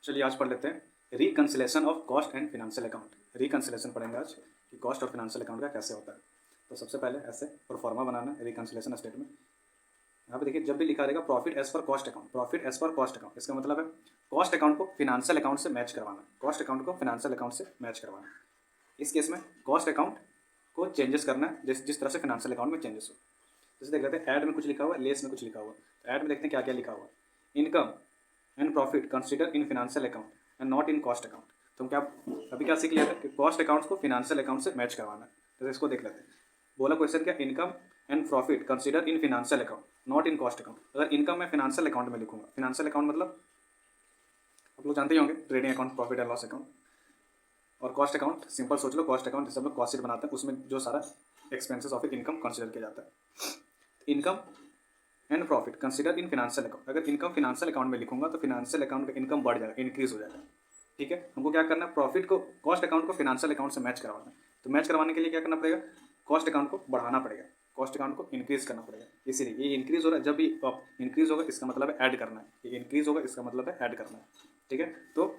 चलिए आज पढ़ लेते हैं reconciliation of cost and financial account. Reconciliation पढ़ेंगे आज कि कॉस्ट और फिनेंशियल अकाउंट का कैसे होता है। तो सबसे पहले ऐसे प्रोफार्मा बनाना है रिकन्सिलेशन स्टेटमेंट। यहाँ पे देखिए जब भी लिखा रहेगा profit as per cost account, profit as per cost account, इसका मतलब है कॉस्ट अकाउंट को फिनेंशियल अकाउंट से मैच करवाना, कॉस्ट अकाउंट को फिनेंशियल अकाउंट से मैच करवाना। इस केस में कॉस्ट अकाउंट को चेंजेस करना है जिस जिस तरह से फिनेंशियल अकाउंट में चेंजेस हो। जैसे देख लेते हैं ऐड में कुछ लिखा हुआ है, लेस में कुछ लिखा हुआ है। तो ऐड में देखते हैं क्या क्या लिखा हुआ है। Income and profit consider in financial account and not in cost account. तो हम क्या अभी क्या सीख लिया था कि कॉस्ट अकाउंट को फिनेंशियल अकाउंट से मैच करवाना है। तो इसको देख लेते हैं। बोला क्वेश्चन क्या, income and profit consider in financial account not in cost account. अगर इनकम मैं फिनेंशियल अकाउंट में लिखूंगा, फिनेंशियल अकाउंट मतलब आप लोग जानते ही होंगे trading account, profit and loss account. और कॉस्ट अकाउंट सिंपल सोच लो, कॉस्ट अकाउंट जैसे हम लोग कॉस्ट शीट बनाते हैं उसमें जो सारा एक्सपेंसेस ऑफ इनकम कंसिडर किया जाता है। Income and profit consider in financial account. अगर इनकम फिनेंशियल अकाउंट में लिखूंगा तो फिनेंशियल अकाउंट का इनकम बढ़ जाएगा, इंक्रीज हो जाएगा। ठीक है, हमको क्या करना है, प्रॉफिट को कॉस्ट अकाउंट को फिनेंशियल अकाउंट से मैच करवाना है। तो मैच करवाने के लिए क्या करना पड़ेगा, कॉस्ट अकाउंट को बढ़ाना पड़ेगा, कॉस्ट अकाउंट को इंक्रीज करना पड़ेगा। इसीलिए ये इंक्रीज हो रहा है, जब भी इंक्रीज होगा इसका मतलब है ऐड करना है, ये इंक्रीज होगा इसका मतलब है ऐड करना है। ठीक है, तो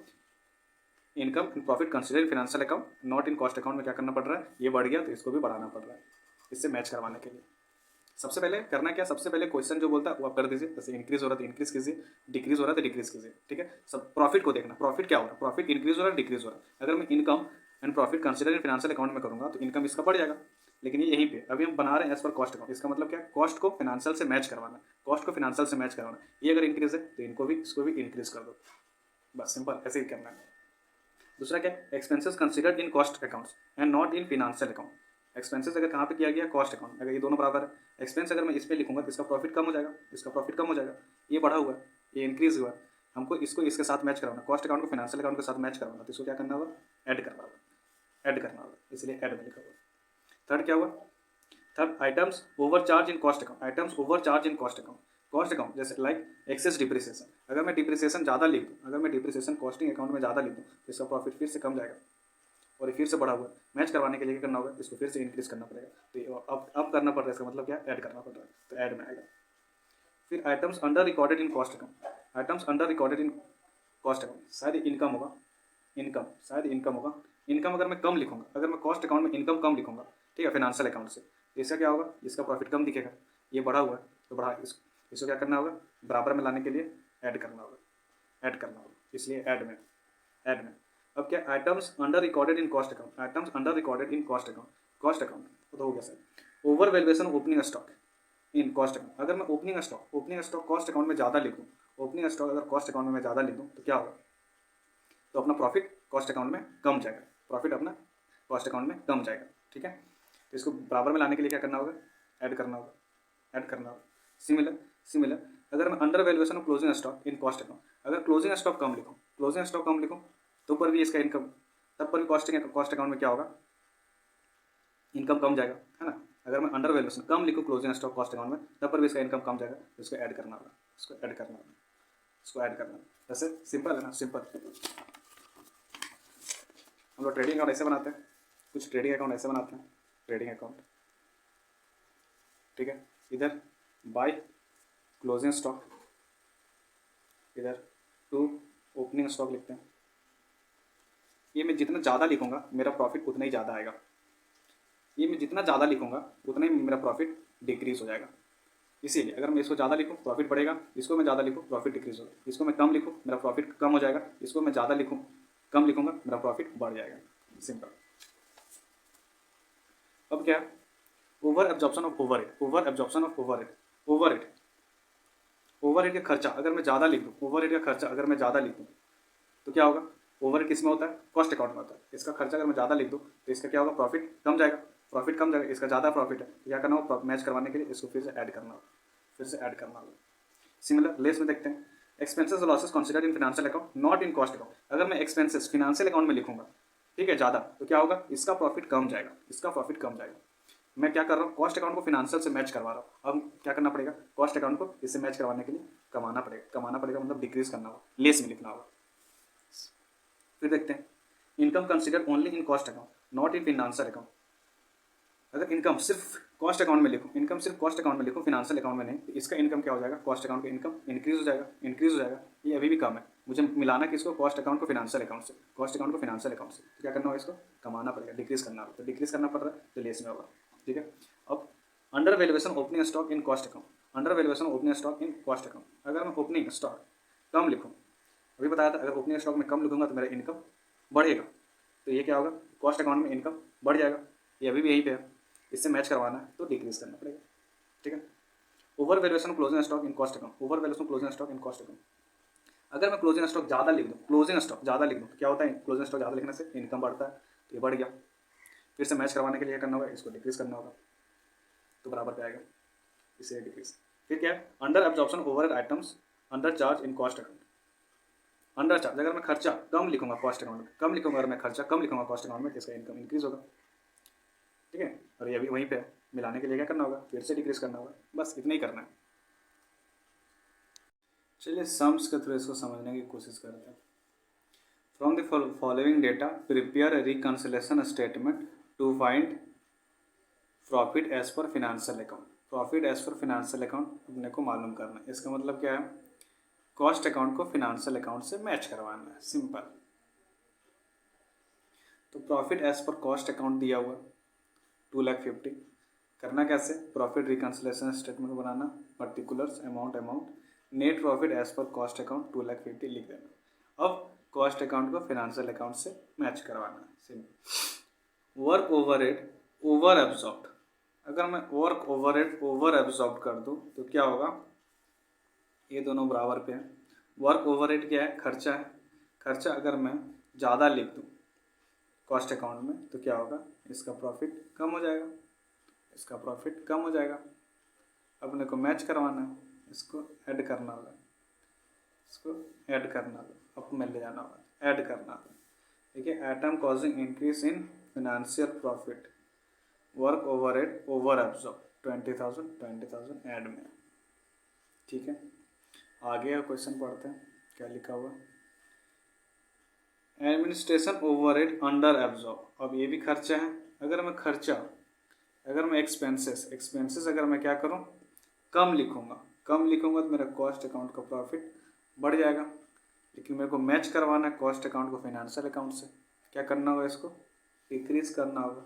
income and profit consider financial account not in cost account में क्या करना पड़ रहा है, ये बढ़ गया तो इसको भी बढ़ाना पड़ रहा है इससे मैच करवाने के लिए। सबसे पहले करना क्या, सबसे पहले क्वेश्चन जो बोलता है वो आप कर दीजिए। जैसे इंक्रीज हो रहा है तो इंक्रीज कीजिए, डिक्रीज हो रहा है तो डिक्रीज कीजिए। ठीक है, सब प्रॉफिट को देखना, प्रॉफिट क्या हो रहा है, प्रॉफिट इंक्रीज हो रहा है डिक्रीज हो रहा है। अगर मैं income and profit consider in financial account में करूंगा तो इनकम इसका बढ़ जाएगा। लेकिन ये यहीं पे अभी हम बना रहे हैं एज पर कॉस्ट अकाउंट, इसका मतलब क्या, कॉस्ट को फिनेंशियल से मैच करवाना, कॉस्ट को फिनेंशियल से मैच करवाना। ये अगर इंक्रीज है तो इनको भी, इसको भी इंक्रीज कर दो, बस सिंपल ऐसे ही करना है। दूसरा क्या, expenses considered in cost accounts and not in financial account. Expenses अगर कहाँ पे किया गया, कॉस्ट अकाउंट। अगर ये दोनों बराबर है, एक्सपेंस अगर मैं इस पे लिखूंगा तो इसका प्रॉफिट कम हो जाएगा, इसका प्रॉफिट कम हो जाएगा। ये बढ़ा हुआ है, ये इंक्रीज हुआ है, हमको इसको इसके साथ मैच करवाना, कॉस्ट अकाउंट को फिनेंशियल अकाउंट के साथ मैच करवाना। तो इसको क्या करना होगा, ऐड करना होगा, ऐड करना होगा, इसलिए ऐड में लिखा हुआ। थर्ड क्या हुआ, third items over charge in cost account, items over charge in cost account. Cost account जैसे लाइक एक्सेस डिप्रिसिएशन, अगर मैं डिप्रिसिएशन ज़्यादा लिख दूँ, अगर मैं डिप्रिसिएशन कॉस्टिंग अकाउंट में ज़्यादा लिख दूँ तो इसका प्रॉफिट फिर से कम जाएगा और ये फिर से बढ़ा हुआ है। मैच करवाने के लिए क्या करना होगा, इसको फिर से इंक्रीज करना पड़ेगा। तो ये अब करना पड़ रहा है, इसका मतलब क्या, ऐड करना पड़ रहा है, तो ऐड में आएगा। फिर items under recorded in cost account, items under recorded in cost account, शायद इनकम होगा, इनकम, शायद इनकम होगा। इनकम अगर मैं कम लिखूंगा, अगर मैं कॉस्ट अकाउंट में इनकम कम लिखूंगा, ठीक है, फाइनेंशियल अकाउंट से, तो इसका क्या होगा, इसका प्रॉफिट कम दिखेगा। ये बढ़ा हुआ है तो बढ़ा, इसको क्या करना होगा, बराबर में लाने के लिए ऐड करना होगा, ऐड करना होगा, इसलिए ऐड में, ऐड में। अब क्या, items under recorded in cost account, items under recorded in cost account, cost account तो हो गया sir. Over valuation opening stock in cost account, अगर मैं ओपनिंग स्टॉक कॉस्ट अकाउंट में ज़्यादा लिख दूँ, ओपनिंग स्टॉक अगर कॉस्ट अकाउंट में मैं ज़्यादा लिख दूँ तो क्या होगा, तो अपना प्रॉफिट कॉस्ट अकाउंट में कम जाएगा, प्रॉफिट अपना कॉस्ट अकाउंट में कम जाएगा। ठीक है, तो इसको बराबर में लाने के लिए क्या करना होगा, ऐड करना होगा, ऐड करना होगा। सिमिलर सिमिलर अगर मैं under valuation of closing stock in cost account, अगर क्लोजिंग स्टॉक कम लिखूँ, क्लोजिंग स्टॉक कम लिखूँ तो पर भी इसका इनकम, तब पर भी कॉस्ट अकाउंट में क्या होगा, इनकम कम जाएगा, है ना। अगर मैं अंडर वैल्यूएशन कम लिखूँ क्लोजिंग स्टॉक कॉस्ट अकाउंट में, तब पर भी इसका इनकम कम जाएगा, तो इसको ऐड करना होगा, इसको ऐड करना होगा, इसको ऐड करना होगा। वैसे सिंपल है ना, सिंपल। हम लोग ट्रेडिंग अकाउंट ऐसे बनाते हैं, कुछ ट्रेडिंग अकाउंट ऐसे बनाते हैं, ट्रेडिंग अकाउंट, ठीक है। इधर बाय क्लोजिंग स्टॉक, इधर टू ओपनिंग स्टॉक लिखते हैं। ये मैं जितना ज़्यादा लिखूंगा मेरा प्रॉफिट उतना ही ज़्यादा आएगा, ये मैं जितना ज़्यादा लिखूंगा उतना ही मेरा प्रॉफिट डिक्रीज हो जाएगा। इसीलिए अगर मैं इसको ज़्यादा लिखूँ प्रॉफिट बढ़ेगा, इसको मैं ज़्यादा लिखूँ प्रॉफिट डिक्रीज होगा, इसको मैं कम लिखूँ मेरा प्रॉफिट कम हो जाएगा, इसको मैं ज़्यादा लिखूँ कम लिखूंगा मेरा प्रॉफिट बढ़ जाएगा, सिंपल। अब क्या, over absorption of overhead, over absorption of overhead, overhead, overhead का खर्चा अगर मैं ज़्यादा लिख दूँ, ओवरहेड का खर्चा अगर मैं ज़्यादा लिख दूँ तो क्या होगा, ओवरहेड किस में होता है, कॉस्ट अकाउंट में होता है। इसका खर्चा अगर मैं ज़्यादा लिख दूँ तो इसका क्या होगा, प्रॉफिट कम जाएगा, प्रॉफिट कम जाएगा, इसका ज़्यादा प्रॉफिट है, तो क्या करना होगा, मैच करवाने के लिए इसको फिर से ऐड करना होगा, फिर से ऐड करना होगा। सिमिलर लेस में देखते हैं, एक्सपेंसेस और losses considered in financial account not in cost account. अगर मैं एक्सपेंसेस फिनेंशियल अकाउंट में लिखूंगा, ठीक है, ज़्यादा, तो क्या होगा, इसका प्रॉफिट कम जाएगा, इसका प्रॉफिट कम जाएगा। मैं क्या कर रहा हूँ, कॉस्ट अकाउंट को फिनेंशियल से मैच करवा रहा हूँ। अब क्या करना पड़ेगा, कॉस्ट अकाउंट को इससे मैच करवाने के लिए कमाना पड़ेगा, कमाना पड़ेगा मतलब डिक्रीज करना होगा, लेस में लिखना होगा। फिर देखते हैं, income consider only in cost account not in financial account. अगर इनकम सिर्फ कॉस्ट अकाउंट में लिखूँ, इनकम सिर्फ कॉस्ट अकाउंट में लिखूँ, फिनांशियल अकाउंट में नहीं, तो इसका इनकम क्या हो जाएगा, कॉस्ट अकाउंट का इनकम इंक्रीज हो जाएगा। ये अभी भी कम है, मुझे मिलाना किसको, कॉस्ट अकाउंट को फिनांशियल अकाउंट से, कॉस्ट अकाउंट को फिनांशियल अकाउंट से। तो क्या करना होगा, इसको कमाना पड़ेगा, डिक्रीज करना होगा, तो डिक्रीज करना पड़ रहा है तो लेस में होगा। ठीक है। अब under valuation opening stock in cost account, under valuation opening stock in cost account. अगर मैं ओपनिंग स्टॉक कम लिखूँ, अभी बताया था, अगर ओपनिंग स्टॉक में कम लिखूंगा तो मेरा इनकम बढ़ेगा, तो ये क्या होगा, कॉस्ट अकाउंट में इनकम बढ़ जाएगा। ये अभी भी यहीं पे है, इससे मैच करवाना है तो डिक्रीज करना पड़ेगा। ठीक है। Over valuation closing stock in cost account, over valuation closing stock in cost account. अगर मैं क्लोजिंग स्टॉक ज़्यादा लिख दूँ, क्लोजिंग स्टॉक ज़्यादा लिख दूँ तो क्या होता है, क्लोजिंग स्टॉक ज़्यादा लिखने से इनकम बढ़ता है, तो ये बढ़ गया। फिर से मैच करवाने के लिए करना होगा, इसको डिक्रीज करना होगा तो बराबर पे आएगा, इसे डिक्रीज। फिर क्या है, under absorption overhead items under charge in cost account. Under charge, अगर मैं खर्चा कम लिखूंगा कॉस्ट अकाउंट में, कम लिखूंगा, अगर मैं खर्चा कम लिखूंगा कॉस्ट अकाउंट में, तो इसका इनकम इंक्रीज होगा। ठीक है। और ये अभी वहीं पे मिलाने के लिए क्या करना होगा, फिर से डिक्रीज करना होगा, बस इतना ही करना है। चलिए सम्स के थ्रू इसको समझने की कोशिश करते हैं। From the following data prepare reconciliation statement to find profit as per financial account. Profit as per financial account अपने को मालूम करना है। इसका मतलब क्या है, कॉस्ट अकाउंट को फिनेंशियल अकाउंट से मैच करवाना है, सिंपल। तो profit as per cost account दिया हुआ 2,50,000, करना कैसे, प्रॉफिट रिकंसिलेशन स्टेटमेंट बनाना, particulars amount, net profit as per cost account 2,50,000 लिख देना। अब कॉस्ट अकाउंट को फिनेंशियल अकाउंट से मैच करवाना है, simple. Work overhead over absorbed, अगर मैं वर्क ओवरहेड ओवर एब्जॉर्ब कर दूँ तो क्या होगा, ये दोनों बराबर पे हैं। वर्क ओवरहेड क्या है, खर्चा है, खर्चा अगर मैं ज़्यादा लिख दूँ कॉस्ट अकाउंट में तो क्या होगा, इसका प्रॉफिट कम हो जाएगा, इसका प्रॉफिट कम हो जाएगा। अपने को मैच करवाना है, इसको ऐड करना होगा, इसको ऐड करना होगा, अप में ले जाना होगा, ऐड करना होगा। ठीक है। Item causing increase in financial profit, work overhead over absorb 20,000 add में। ठीक है। आगे का क्वेश्चन पढ़ते हैं, क्या लिखा हुआ, एडमिनिस्ट्रेशन ओवरहेड अंडर एब्जॉर्ब। अब ये भी खर्चा है, अगर मैं खर्चा, अगर मैं एक्सपेंसेस अगर मैं क्या करूँ, कम लिखूँगा तो मेरा कॉस्ट अकाउंट का प्रॉफिट बढ़ जाएगा। लेकिन मेरे को मैच करवाना है कॉस्ट अकाउंट को फिनेंशियल अकाउंट से, क्या करना होगा, इसको डिक्रीज करना होगा।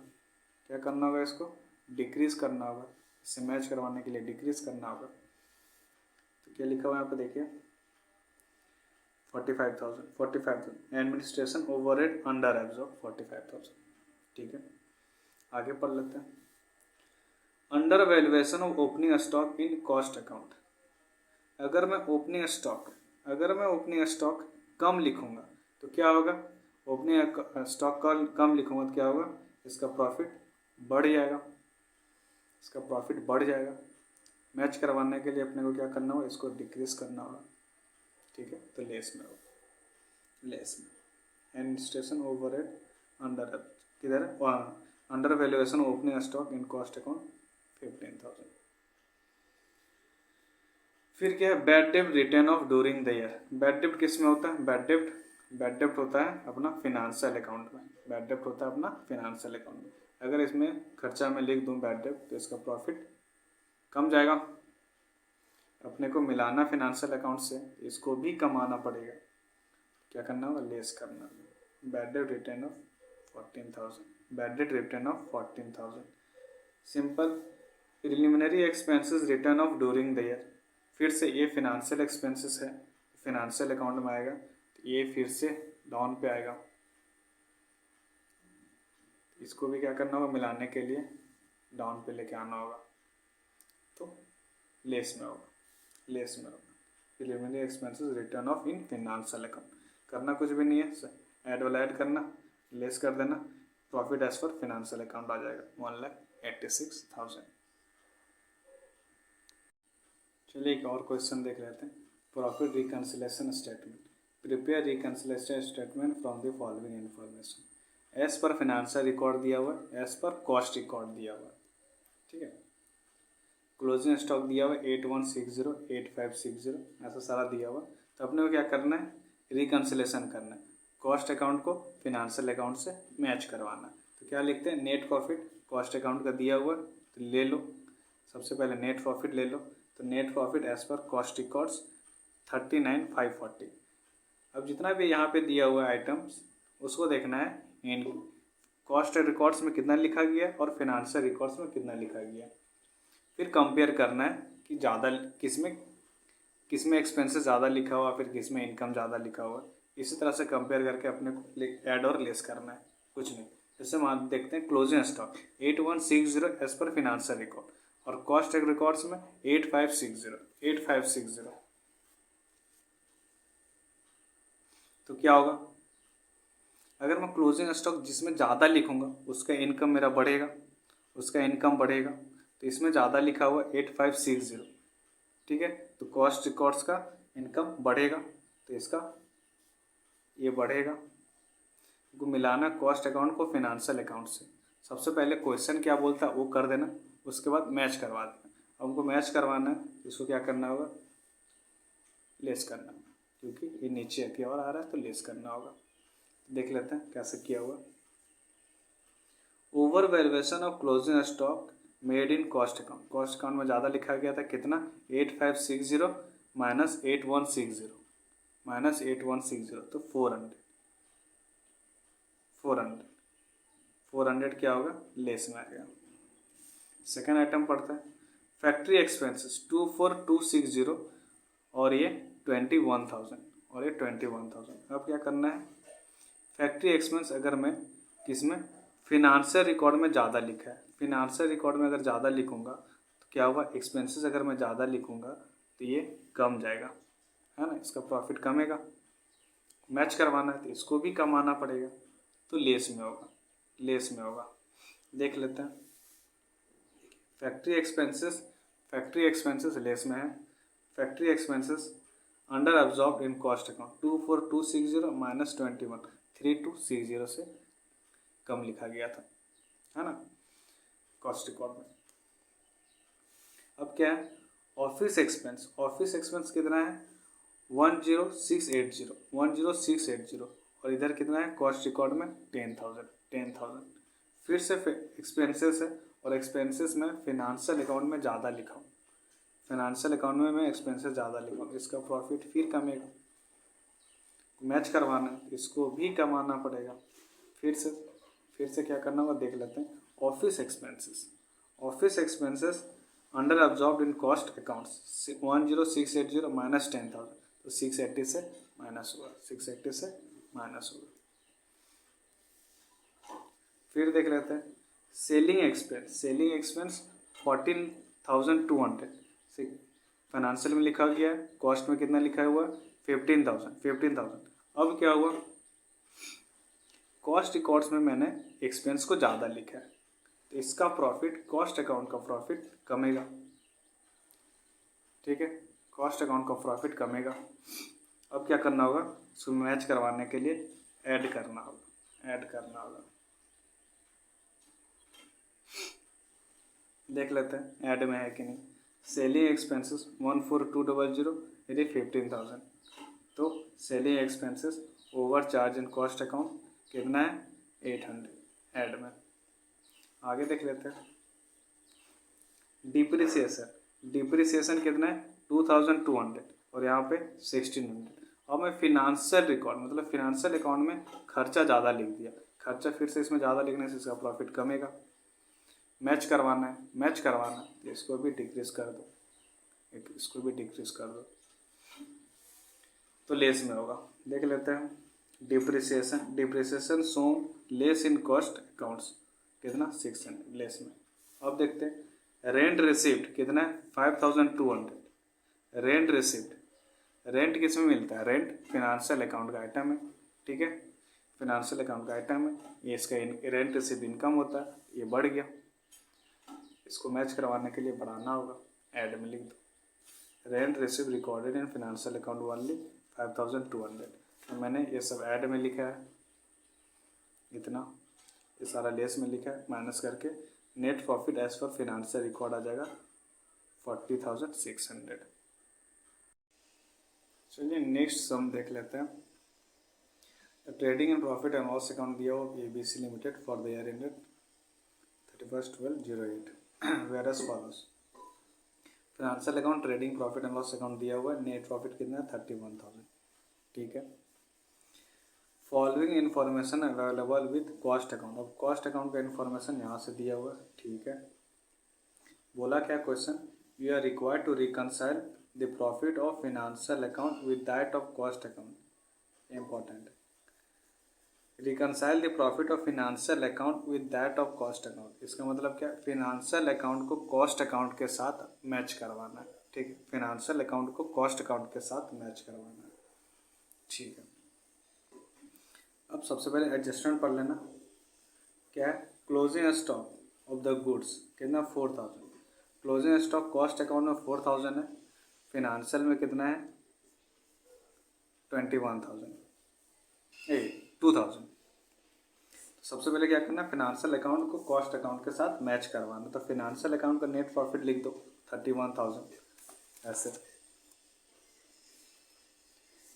क्या करना होगा, इसको डिक्रीज करना होगा, इससे मैच करवाने के लिए डिक्रीज करना होगा। तो क्या लिखा हुआ है यहाँ पे देखिए, 45,000 एडमिनिस्ट्रेशन ओवरहेड अंडर एब्जॉर्ब 45,000। ठीक है। आगे पढ़ लेते हैं। Under valuation of opening stock in cost account, अगर मैं ओपनिंग स्टॉक कम लिखूंगा तो क्या होगा, ओपनिंग स्टॉक कम लिखूंगा तो क्या होगा, इसका प्रॉफिट बढ़ जाएगा, इसका प्रॉफिट बढ़ जाएगा। मैच करवाने के लिए अपने को क्या करना होगा, इसको डिक्रीज करना होगा। ठीक है। तो लेस में होगा, लेस में एडमिनिस्ट्रेशन ओवरहेड अंडर, किधर है वहाँ, under valuation opening stock in cost account 15,000। फिर क्या है, बैड डेब्ट return of during the year. Bad डेब्ट किस में होता है, बैड डेब्ट होता है अपना फिनेंशियल अकाउंट में, बैड डेब्ट होता है अपना फिनेंशियल अकाउंट में। अगर इसमें खर्चा में लिख दूँ बैड डेब्ट तो इसका प्रॉफिट कम जाएगा, अपने को मिलाना फिनेंशियल अकाउंट से, इसको भी कमाना पड़ेगा। क्या करना होगा, लेस करना होगा। बैड डेब्ट रिटर्न ऑफ 14,000, बैड डेब्ट return of 14,000, simple. Preliminary expenses return of during the year, फिर से ये फिनेंशियल एक्सपेंसेस है, फिनेंशियल अकाउंट में आएगा, तो ये फिर से डाउन पे आएगा। इसको भी क्या करना होगा, मिलाने के लिए डाउन पे लेके आना होगा, तो लेस में होगा, लेस में होगा। Preliminary expenses return of in financial account, करना कुछ भी नहीं है, ऐड वाला ऐड करना, लेस कर देना, profit as per financial account आ जाएगा 1,86,000। चलिए एक और क्वेश्चन देख लेते हैं। Profit reconciliation statement, prepare reconciliation statement from the following information. As per financial record दिया हुआ है, एज पर कॉस्ट रिकॉर्ड दिया हुआ है। ठीक है। क्लोजिंग स्टॉक दिया हुआ 8160 8560, ऐसा सारा दिया हुआ। तो अपने को क्या करना है, रिकंसिलेशन करना है, कॉस्ट अकाउंट को फिनेंशियल अकाउंट से मैच करवाना है। तो क्या लिखते हैं, नेट प्रॉफिट कॉस्ट अकाउंट का दिया हुआ तो ले लो। सबसे पहले नेट प्रॉफिट ले लो, तो net profit as per cost records 39,540। अब जितना भी यहाँ पे दिया हुआ है आइटम्स उसको देखना है इन कॉस्ट रिकॉर्ड्स में कितना लिखा गया और फिनांशियल रिकॉर्ड्स में कितना लिखा गया। फिर कंपेयर करना है कि ज़्यादा किस में एक्सपेंसेस ज़्यादा लिखा हुआ, फिर किस में इनकम ज़्यादा लिखा हुआ। इसी तरह से कंपेयर करके अपने को ऐड और लेस करना है, कुछ नहीं। जैसे मान देखते हैं closing stock 8160 as per financial record और कॉस्ट रिकॉर्ड्स में 8560। तो क्या होगा, अगर मैं क्लोजिंग स्टॉक जिसमें ज़्यादा लिखूंगा उसका इनकम मेरा बढ़ेगा, उसका इनकम बढ़ेगा। तो इसमें ज़्यादा लिखा हुआ 8560, ठीक है। तो कॉस्ट रिकॉर्ड्स का इनकम बढ़ेगा, तो इसका ये बढ़ेगा। को मिलाना कॉस्ट अकाउंट को फिनांशियल अकाउंट से। सबसे पहले क्वेश्चन क्या बोलता है वो कर देना, उसके बाद मैच करवा देना। अब हमको मैच करवाना है, इसको क्या करना होगा, लेस करना, क्योंकि ये नीचे की ओर आ रहा है तो लेस करना होगा। देख लेते हैं कैसे किया हुआ। Over valuation of closing stock made in cost account. Cost account में ज़्यादा लिखा गया था कितना, 8560 माइनस 8160 माइनस 8160, तो 400 क्या होगा, लेस में आएगा। सेकेंड आइटम पढ़ते हैं, फैक्ट्री एक्सपेंसेस 24260 और ये 21,000 और ये 21,000। अब क्या करना है, फैक्ट्री एक्सपेंस अगर मैं किसमें फिनांशियल रिकॉर्ड में ज़्यादा लिखा है, फिनांशियल रिकॉर्ड में अगर ज़्यादा लिखूंगा तो क्या होगा, एक्सपेंसेस अगर मैं ज़्यादा लिखूंगा तो ये कम जाएगा, है ना, इसका प्रॉफिट कमेगा। मैच करवाना है तो इसको भी कमाना पड़ेगा, तो लेस में होगा, लेस में होगा। देख लेते हैं, फैक्ट्री एक्सपेंसेस लेस में है। फैक्ट्री एक्सपेंसेस अंडर अब्जॉर्ब इन कॉस्ट अकाउंट 24260 माइनस 21, 3260 से कम लिखा गया था, है ना, कॉस्ट रिकॉर्ड में। अब क्या है, ऑफिस एक्सपेंस कितना है, 10680 और इधर कितना है कॉस्ट रिकॉर्ड में 10,000। फिर से एक्सपेंसेस है और एक्सपेंसेस में फिनांशियल अकाउंट में ज़्यादा लिखा हूँ, फिनांशियल अकाउंट में मैं एक्सपेंसेस ज़्यादा लिखा हूँ, इसका प्रॉफिट फिर कमेगा। मैच करवाना है, इसको भी कमाना पड़ेगा। फिर से क्या करना होगा, देख लेते हैं। ऑफिस एक्सपेंसेस अंडर अब्जॉर्ब इन कॉस्ट अकाउंट्स 10680 माइनस 10,000, तो 680 से माइनस होगा, 680 से माइनस होगा। फिर देख लेते हैं सेलिंग एक्सपेंस 14,200 फाइनेंशियल में लिखा गया है, कॉस्ट में कितना लिखा हुआ है 15,000। अब क्या हुआ, कॉस्ट रिकॉर्ड्स में मैंने एक्सपेंस को ज़्यादा लिखा है, तो इसका प्रॉफिट कॉस्ट अकाउंट का प्रॉफिट कमेगा, ठीक है, कॉस्ट अकाउंट का प्रॉफिट कमेगा। अब क्या करना होगा, उसको मैच करवाने के लिए ऐड करना होगा। देख लेते हैं ऐड में है कि नहीं। सेलिंग एक्सपेंसेस 14200 यदि 15,000, तो selling expenses over charge in cost account कितना है 800, ऐड में। आगे देख लेते हैं डिप्रिसिएशन कितना है 2200 और यहाँ पे 1600। और मैं फिनांशियल रिकॉर्ड मतलब फिनांशियल अकाउंट में खर्चा ज़्यादा लिख दिया, खर्चा फिर से इसमें ज़्यादा लिखने से इसका प्रॉफिट कमेगा। मैच करवाना है, इसको भी डिक्रीज कर दो, तो लेस में होगा। देख लेते हैं depreciation shown less in cost accounts कितना 600, लेस में। अब देखते हैं रेंट रिसिप्ट कितना है 5,200। रेंट किस में मिलता है, रेंट फिनांशियल अकाउंट का आइटम है, ठीक है, फिनांशियल अकाउंट का आइटम है, ये इसका रेंट रिसिप्ट इनकम होता है, ये बढ़ गया। इसको मैच करवाने के लिए बढ़ाना होगा, ऐड में लिख दो rent receipt recorded in financial account only 5,200। तो मैंने ये सब ऐड में लिखा है, इतना ये सारा लेस में लिखा है, माइनस करके net profit as per financial record आ जाएगा 40,600। चलिए नेक्स्ट सम देख लेते हैं। Trading and profit and loss account दिया हो ABC limited for the year ended 31/12/08 were as follows. Financial account trading profit and loss account दिया हुआ है, नेट प्रॉफिट कितना है 31,000। ठीक है, following information available with cost account. अब कॉस्ट अकाउंट का इन्फॉर्मेशन यहाँ से दिया हुआ है। ठीक है, बोला क्या question, you are required to reconcile the profit of financial account with that of cost account. Important, reconcile the profit of financial account with that of cost account. इसका मतलब क्या, फिनेंशियल अकाउंट को कॉस्ट अकाउंट के साथ match करवाना है। ठीक है, फिनेंशियल अकाउंट को कॉस्ट अकाउंट के साथ मैच करवाना है। ठीक है, अब सबसे पहले एडजस्टमेंट पढ़ लेना। क्या है, closing stock of the goods कितना 4,000। क्लोजिंग स्टॉक कॉस्ट अकाउंट में 4,000 है, फिनेंशियल में कितना है 21,000 2,000। सबसे पहले क्या करना है, फिनेंशियल अकाउंट को कॉस्ट अकाउंट के साथ मैच करवाना। तो फिनेंशियल अकाउंट का नेट प्रॉफिट लिख दो 31,000 ऐसे।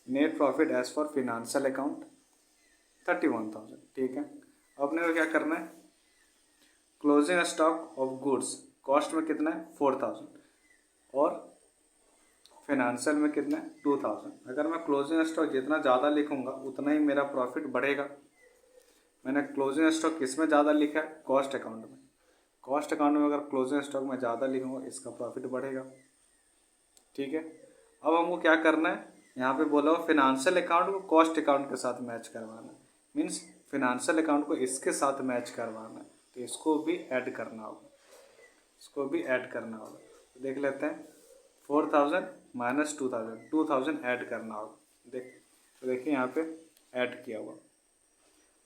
Net profit as for financial account 31,000। ठीक है, अब अपने को क्या करना है, closing stock of goods cost में कितना है 4,000 और फिनेंशियल में कितना है 2,000। अगर मैं क्लोजिंग स्टॉक जितना ज़्यादा लिखूंगा उतना ही मेरा प्रॉफिट बढ़ेगा। मैंने क्लोजिंग स्टॉक किस में ज़्यादा लिखा है, कॉस्ट अकाउंट में। कॉस्ट अकाउंट में अगर क्लोजिंग स्टॉक में ज़्यादा लिखूंगा इसका प्रॉफिट बढ़ेगा। ठीक है, अब हमको क्या करना है, यहाँ पे बोला हो फिनेंशियल अकाउंट को कॉस्ट अकाउंट के साथ मैच करवाना, मीन्स फिनेंशियल अकाउंट को इसके साथ मैच करवाना है, तो इसको भी ऐड करना होगा, इसको भी ऐड करना होगा। तो देख लेते हैं, 4,000 माइनस 2,000 ऐड करना होगा। तो देखिए यहाँ पे ऐड किया हुआ,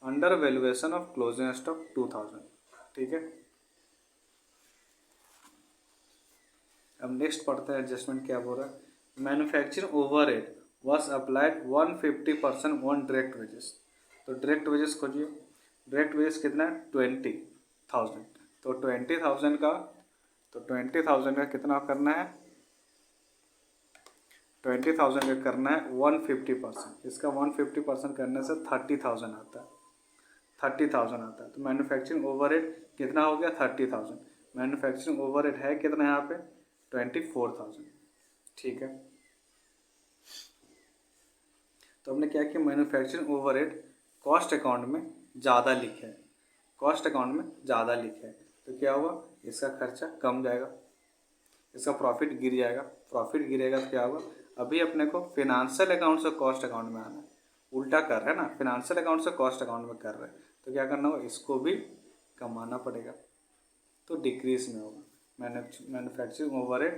under valuation of closing stock 2,000। ठीक है, अब नेक्स्ट पढ़ते हैं एडजस्टमेंट क्या बोल रहा है। Manufacturing overhead was applied 150% on direct wages. तो डायरेक्ट वेजेस खोजिए, डायरेक्ट वेजेस कितना है 20,000। तो 20,000 का कितना करना है, 20,000 का करना है 150%। इसका 150% करने से 30,000 आता है, 30,000 आता है। तो मैन्युफैक्चरिंग ओवरहेड कितना हो गया 30,000। मैन्युफैक्चरिंग ओवरहेड है कितना यहाँ पे 24,000। ठीक है, तो हमने क्या किया, मैन्युफैक्चरिंग ओवरहेड कॉस्ट अकाउंट में ज़्यादा लिखे है, कॉस्ट अकाउंट में ज़्यादा लिखे है, तो क्या हुआ, इसका खर्चा कम जाएगा, इसका प्रॉफिट गिर जाएगा। प्रॉफिट गिरेगा तो क्या होगा, अभी अपने को फिनेंशियल अकाउंट से कॉस्ट अकाउंट में आना है, उल्टा कर रहे हैं ना, फिनेंशियल अकाउंट से कॉस्ट अकाउंट में कर रहे हैं, तो क्या करना होगा, इसको भी कमाना पड़ेगा, तो डिक्रीज में होगा। मैन्युफैक्चरिंग ओवरहेड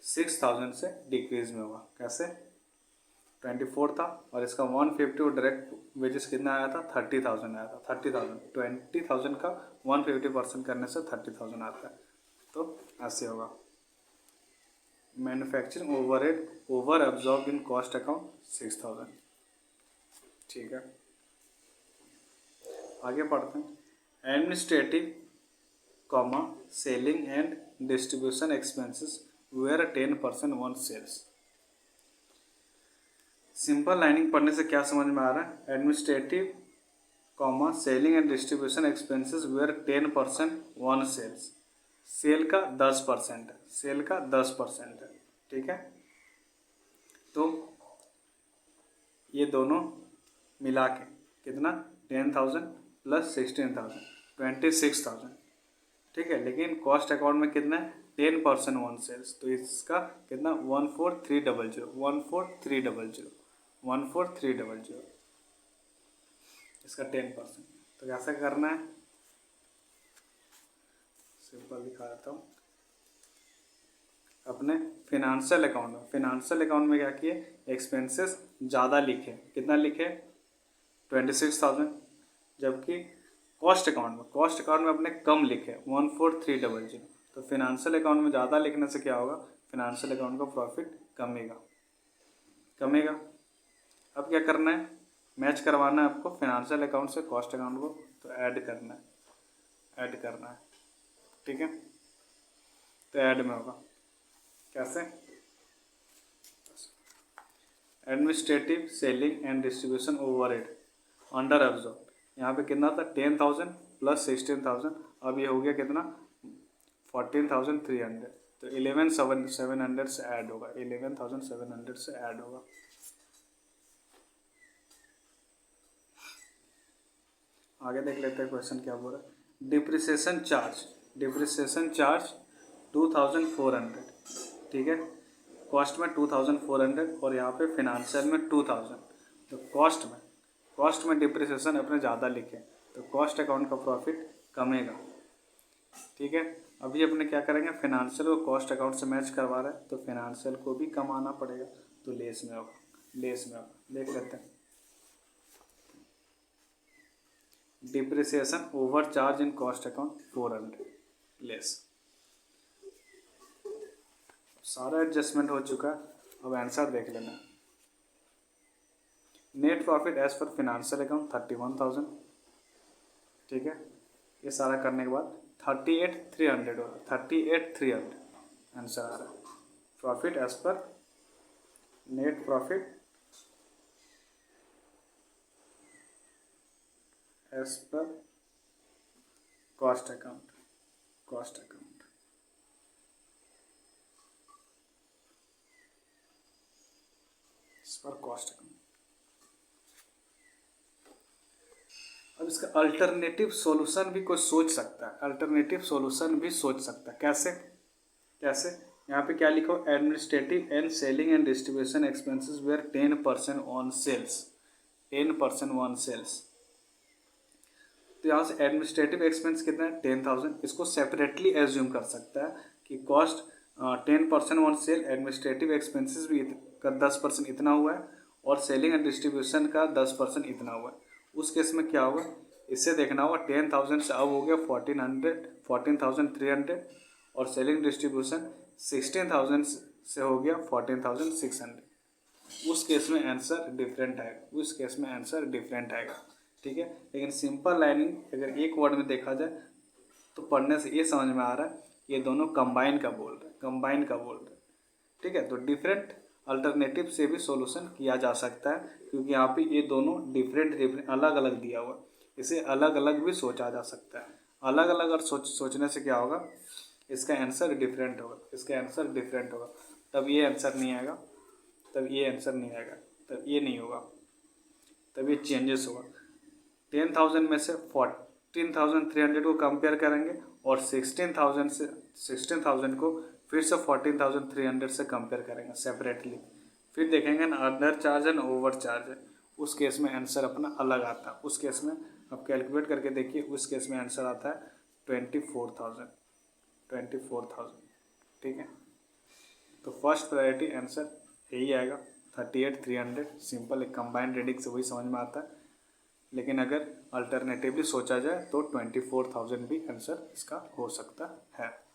6,000 से डिक्रीज में होगा। कैसे, 24 था और इसका 150 और डायरेक्ट वेजेस कितना आया था 30,000 आया था। 20,000 का 150% करने से 30,000 आता है, तो ऐसे होगा। Manufacturing overhead over absorb in cost account 6,000। ठीक है, आगे पढ़ते हैं। Administrative comma selling and distribution expenses were 10% on sales. Simple lining पढ़ने से क्या समझ में आ रहा है, administrative comma selling and distribution expenses were 10% on sales. Sale का 10% है, सेल का 10% है। ठीक है, तो ये दोनों मिला के कितना 10,000 प्लस 16,000 26,000। ठीक है, लेकिन कॉस्ट अकाउंट में कितना है 10% ऑन सेल्स, तो इसका कितना 14,300 14,300 इसका 10%। तो कैसा करना है, सिंपल दिखा देता हूँ। अपने फिनेंशियल अकाउंट में क्या किए, एक्सपेंसेस ज़्यादा लिखे, कितना लिखे 26,000, जबकि कॉस्ट अकाउंट में अपने कम लिखे 14,300। तो फिनेंशियल अकाउंट में ज़्यादा लिखने से क्या होगा, फिनेंशियल अकाउंट का प्रॉफिट कमेगा। अब क्या करना है, मैच करवाना है आपको फिनेंशियल अकाउंट से कॉस्ट अकाउंट को, तो ऐड करना है। ठीक है, तो ऐड में होगा कैसे, administrative selling and distribution overhead under absorb, यहाँ पे कितना था 10,000 प्लस 16,000, अब ये हो गया कितना 14,300, तो 11,700 से ऐड होगा, 11,700 से ऐड होगा। आगे देख लेते हैं क्वेश्चन क्या बोल रहा है। डिप्रिसिएशन चार्ज 2,400, ठीक है, कॉस्ट में 2,400 और यहाँ पे फिनांशियल में 2,000। तो कॉस्ट में डिप्रिसिएशन अपने ज़्यादा लिखे, तो कॉस्ट अकाउंट का प्रॉफिट कमेगा, ठीक है। अभी अपने क्या करेंगे, फिनांशियल को कॉस्ट अकाउंट से मैच करवा रहे हैं, तो फिनांशियल को भी कमाना पड़ेगा, तो लेस में होगा। देख लेते हैं। Depreciation over charge in cost account 400 less. सारा एडजस्टमेंट हो चुका है, अब आंसर देख लेना। Net profit as per financial account 31,000, ठीक है। ये सारा करने के बाद 38,300 होगा, 38,300 आंसर आ रहा है। Profit as per net profit as per cost account per cost account. अब इसका अल्टरनेटिव सॉल्यूशन भी कोई सोच सकता है, कैसे यहाँ पे क्या लिखा हो, administrative and selling and distribution expenses were 10% on sales. तो यहाँ से एडमिनिस्ट्रेटिव एक्सपेंस कितना है 10,000, इसको सेपरेटली एज्यूम कर सकता है कि cost 10% on sale, administrative expenses भी का 10% इतना हुआ है और सेलिंग एंड डिस्ट्रीब्यूशन का 10% इतना हुआ है। उस केस में क्या होगा, इससे देखना होगा 10,000 से अब हो गया 14,300 और सेलिंग डिस्ट्रीब्यूशन 16,000 से हो गया 14,600। उस केस में आंसर डिफरेंट आएगा, ठीक है। लेकिन सिंपल लाइनिंग अगर एक वर्ड में देखा जाए तो पढ़ने से ये समझ में आ रहा है ये दोनों कंबाइन का बोल रहे, ठीक है। तो डिफरेंट अल्टरनेटिव से भी सॉल्यूशन किया जा सकता है, क्योंकि यहाँ पे ये दोनों डिफरेंट अलग अलग दिया हुआ है, इसे अलग अलग भी सोचा जा सकता है। अलग अलग और सोचने से क्या होगा, इसका आंसर डिफरेंट होगा, तब ये आंसर नहीं आएगा, तब ये नहीं होगा, तब ये चेंजेस होगा। 10,000 में से 14,300 को कंपेयर करेंगे और 16,000 को फिर से 14,300 से कंपेयर करेंगे सेपरेटली, फिर देखेंगे ना अंडर चार्ज है ना ओवर चार्ज है, उस केस में आंसर अपना अलग आता है। उस केस में अब कैलकुलेट करके देखिए, उस केस में आंसर आता है 24,000, ठीक है। तो फर्स्ट प्रायोरिटी आंसर यही आएगा 38,300। सिंपल एक कंबाइंड रीडिंग से वही समझ में आता है, लेकिन अगर अल्टरनेटिवली सोचा जाए तो 24,000 भी आंसर इसका हो सकता है।